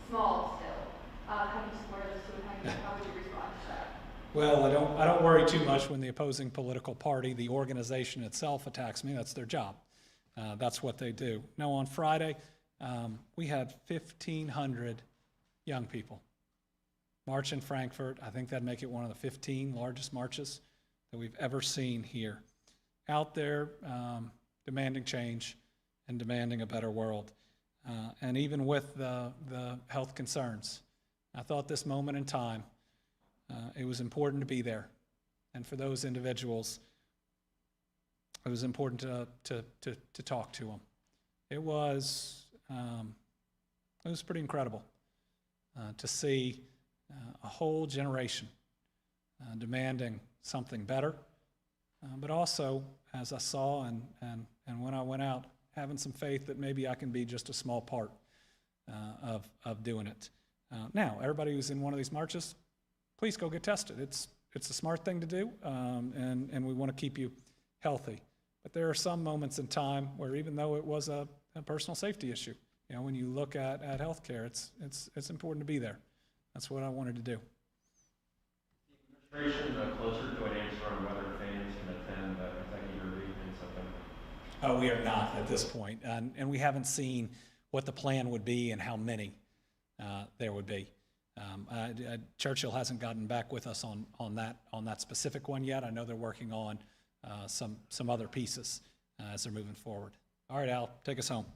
small still, how do you square this two, and how would you respond to that? Well, I don't worry too much when the opposing political party, the organization itself, attacks me. That's their job. That's what they do. No, on Friday, we had 1,500 young people march in Frankfurt. I think that'd make it one of the 15 largest marches that we've ever seen here. Out there demanding change and demanding a better world. and even with the health concerns, I thought this moment in time, it was important to be there. And for those individuals, it was important to talk to them. It was pretty incredible to see a whole generation demanding something better, but also, as I saw and when I went out, having some faith that maybe I can be just a small part of doing it. Now, everybody who's in one of these marches, please go get tested. It's a smart thing to do, and we want to keep you healthy. But there are some moments in time where, even though it was a personal safety issue, you know, when you look at healthcare, it's important to be there. That's what I wanted to do. The administration closer to an answer on whether fans can attend Kentucky Derby and something? Oh, we are not at this point, and we haven't seen what the plan would be and how many there would be. Churchill hasn't gotten back with us on that specific one yet. I know they're working on some other pieces as they're moving forward. All right, Al, take us home.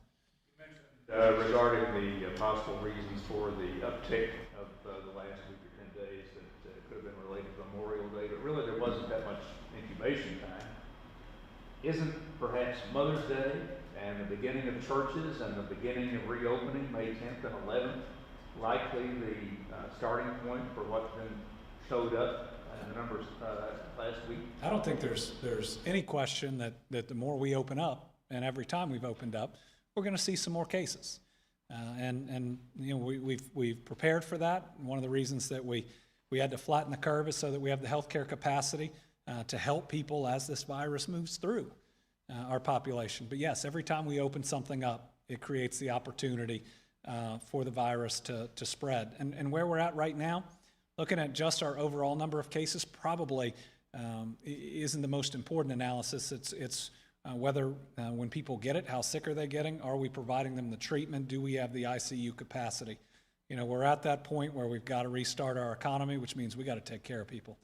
Regarding the possible reasons for the uptick of the last week or 10 days that could have been related to Memorial Day, but really there wasn't that much incubation time. Isn't perhaps Mother's Day and the beginning of churches and the beginning of reopening, May 10th and 11th, likely the starting point for what's been showed up in the numbers last week? I don't think there's any question that the more we open up, and every time we've opened up, we're going to see some more cases. And you know, we've prepared for that. And one of the reasons that we had to flatten the curve is so that we have the healthcare capacity to help people as this virus moves through our population. But yes, every time we open something up, it creates the opportunity for the virus to spread. And where we're at right now, looking at just our overall number of cases, probably isn't the most important analysis. It's whether when people get it, how sick are they getting? Are we providing them the treatment? Do we have the ICU capacity? You know, we're at that point where we've got to restart our economy, which means we got to take care of people.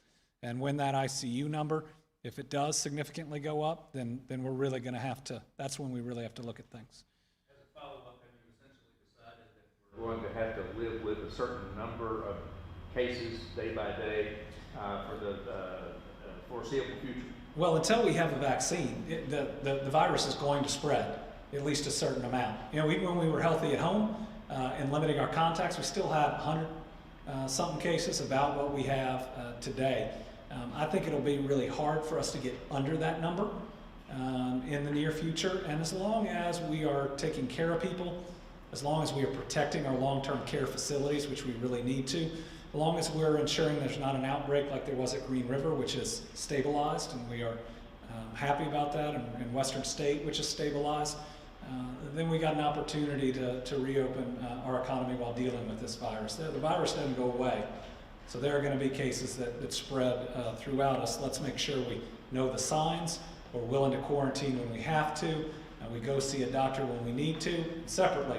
And when that ICU number, if it does significantly go up, then we're really going to have to, that's when we really have to look at things. As a follow-up, have you essentially decided that we're going to have to live with a certain number of cases day by day for the foreseeable future? Well, until we have a vaccine, the virus is going to spread at least a certain amount. You know, even when we were healthy at home and limiting our contacts, we still had 100 something cases, about what we have today. I think it'll be really hard for us to get under that number in the near future. And as long as we are taking care of people, as long as we are protecting our long-term care facilities, which we really need to, as long as we're ensuring there's not an outbreak like there was at Green River, which is stabilized, and we are happy about that, and Western State, which is stabilized, then we got an opportunity to reopen our economy while dealing with this virus. The virus doesn't go away, so there are going to be cases that spread throughout us. Let's make sure we know the signs, we're willing to quarantine when we have to, and we go see a doctor when we need to. Separately,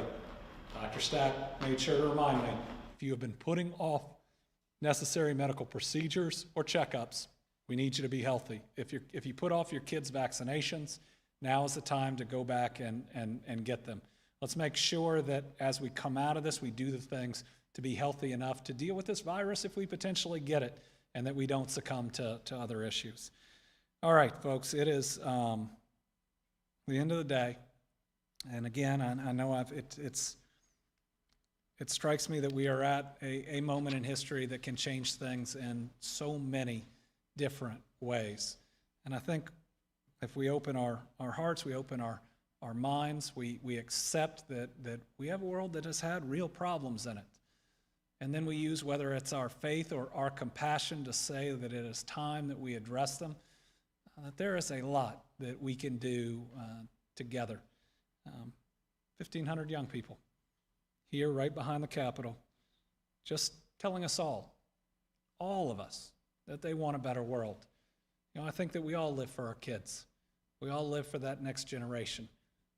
Dr. Stack made sure to remind me, if you have been putting off necessary medical procedures or checkups, we need you to be healthy. If you put off your kids' vaccinations, now is the time to go back and get them. Let's make sure that as we come out of this, we do the things to be healthy enough to deal with this virus if we potentially get it, and that we don't succumb to other issues. All right, folks, it is the end of the day. And again, I know it strikes me that we are at a moment in history that can change things in so many different ways. And I think if we open our hearts, we open our minds, we accept that we have a world that has had real problems in it. And then we use, whether it's our faith or our compassion, to say that it is time that we address them, that there is a lot that we can do together. 1,500 young people here right behind the Capitol, just telling us all of us, that they want a better world. You know, I think that we all live for our kids. We all live for that next generation.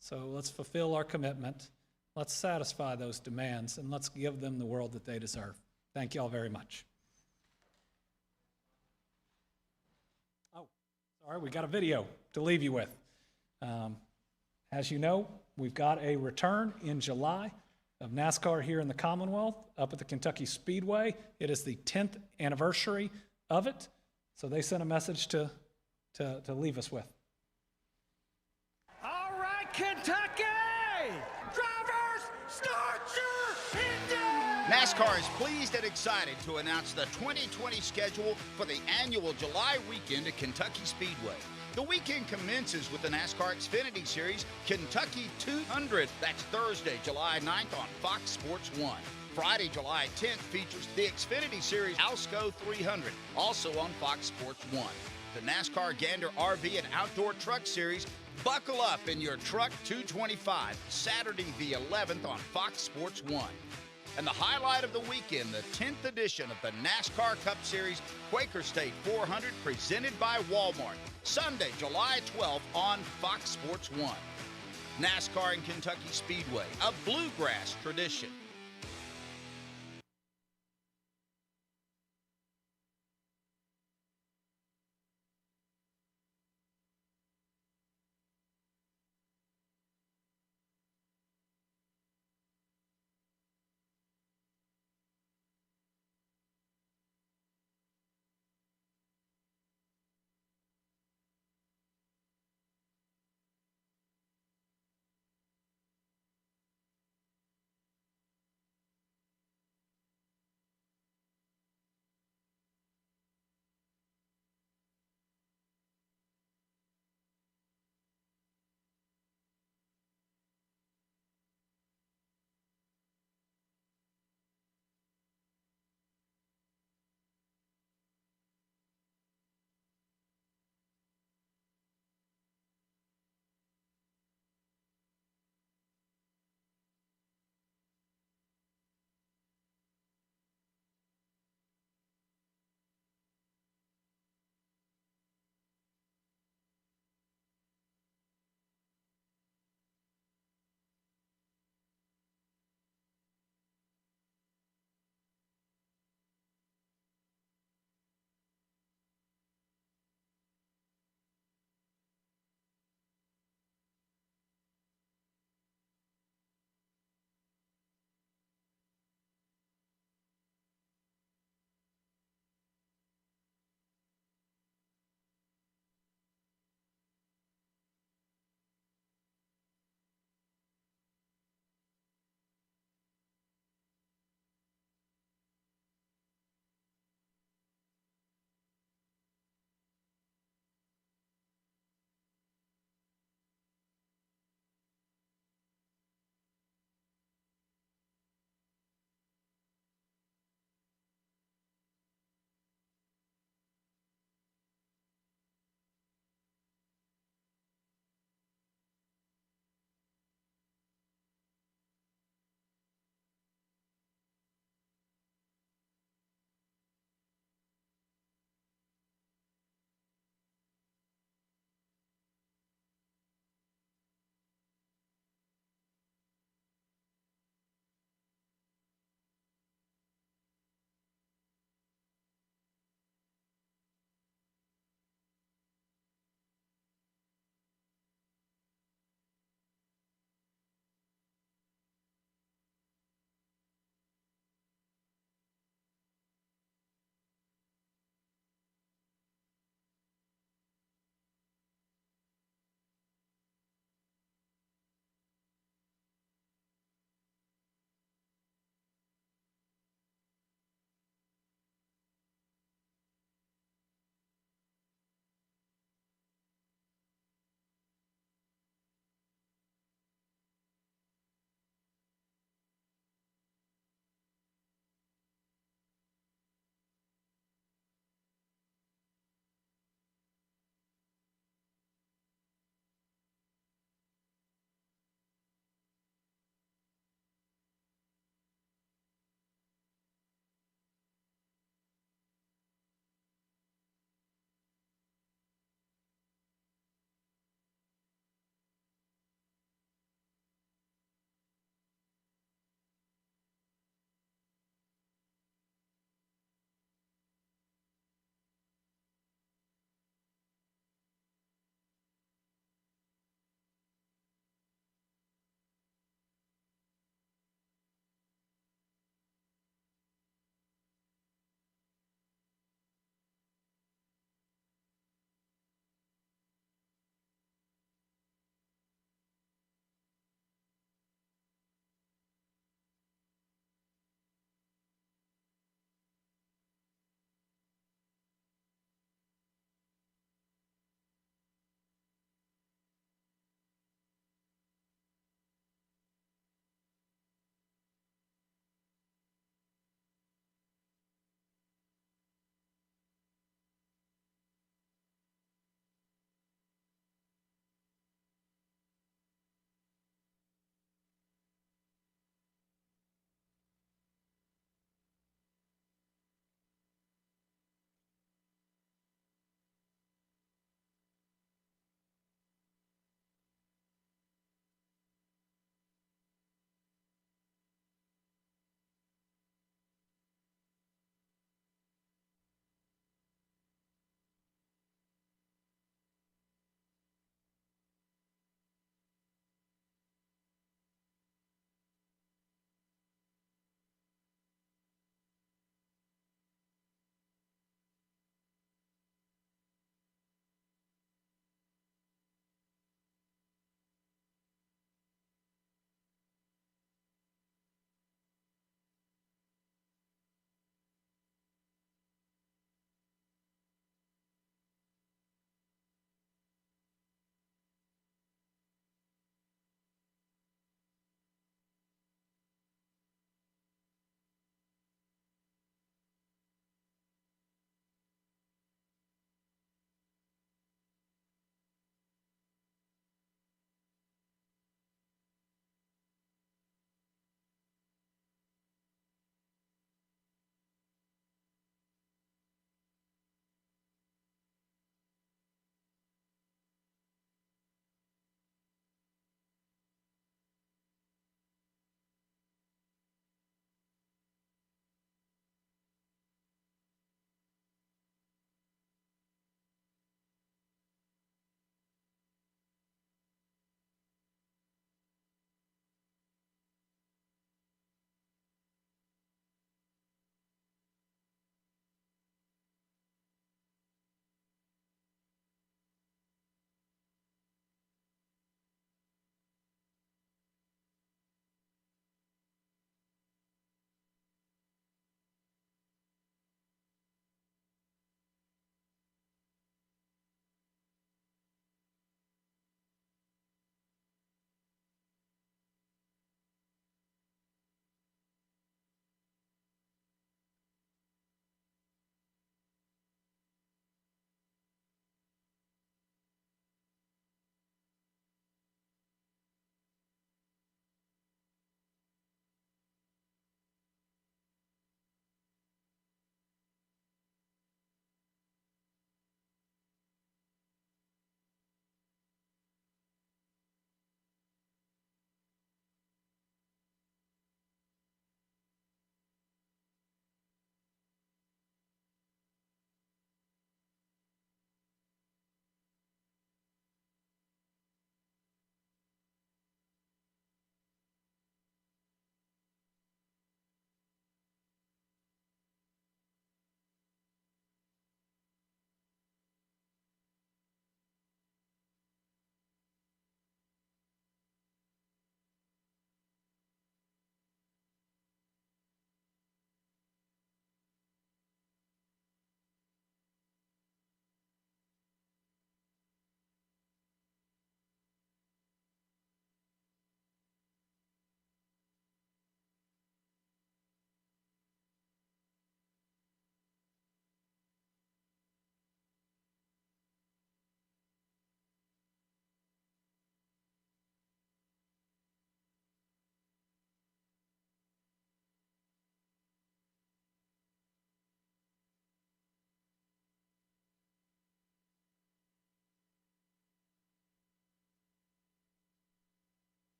So let's fulfill our commitment. Let's satisfy those demands, and let's give them the world that they deserve. Thank you all very much. Oh, sorry, we got a video to leave you with. As you know, We've got a return in July of NASCAR here in the Commonwealth up at the Kentucky Speedway. It is the 10th anniversary of it. So they sent a message to leave us with. All right, Kentucky! Drivers, start your engine! NASCAR is pleased and excited to announce the 2020 schedule for the annual July weekend at Kentucky Speedway. The weekend commences with the NASCAR Xfinity Series Kentucky 200. That's Thursday, July 9th on Fox Sports 1. Friday, July 10th features the Xfinity Series Alsco 300, also on Fox Sports 1. The NASCAR Gander RV and Outdoor Truck Series, buckle up in your Truck 225, Saturday the 11th on Fox Sports 1. And the highlight of the weekend, the 10th edition of the NASCAR Cup Series Quaker State 400 presented by Walmart, Sunday, July 12th on Fox Sports 1. NASCAR and Kentucky Speedway, a Bluegrass tradition.